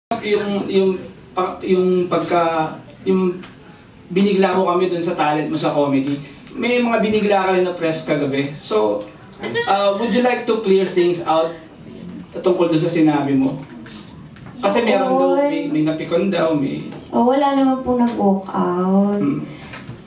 Yung binigla mo kami dun sa talent mo sa comedy, may mga binigla ka rin na press kagabi. So, would you like to clear things out tungkol dun sa sinabi mo? Kasi meron daw, may napikon daw, may... wala naman po nag-walk out.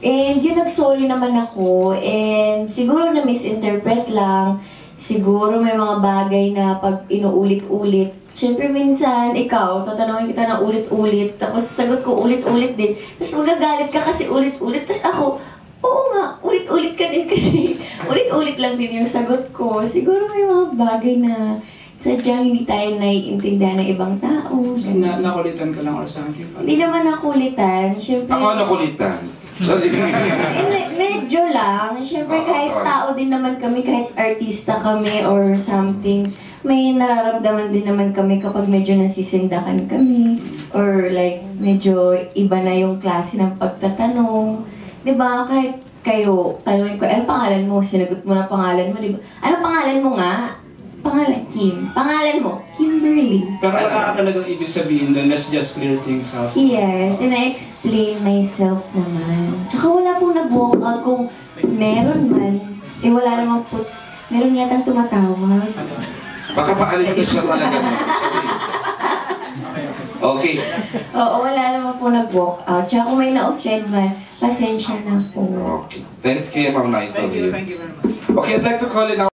And yun, nag-sorry naman ako. And siguro na misinterpret lang. Siguro may mga bagay na pag inuulit-ulit. Siyempre minsan, ikaw, tatanungin kita na ulit-ulit. Tapos sagot ko ulit-ulit din. Tapos magagalit ka kasi ulit-ulit. Tapos ako, oo nga, ulit-ulit ka din kasi. Ulit-ulit lang din yung sagot ko. Siguro may mga bagay na sadyang hindi tayo naiintindihan ng ibang tao. Nakulitan ka lang or something? Hindi naman nakulitan. Siyempre, ako nakulitan. Sorry. Medyo lang. Siyempre kahit tao din naman kami, kahit artista kami or something, may nararamdaman din naman kami kapag medyo nasisindakan kami. Or like, medyo iba na yung klase ng pagtatanong. Diba? Kahit kayo, tanongin ko, ano pangalan mo? Sinagot mo na pangalan mo, diba? Ano pangalan mo nga? Pangalan, Kim. Pangalan mo, Kimberly. Pero wala ka talagang ibig sabihin doon, let's just clear things out. Yes, and I explain myself naman. Tsaka wala pong nag-walk out. Kung meron man, wala namang po, meron yatang tumatawag. Baka paalis na siya talaga. Okay. Oo, wala naman po nag-walk out. Tsaka kung may na-offend man, pasensya na po. Okay. Thanks, Kim. How nice of you. Thank you very much. Okay, I'd like to call it now.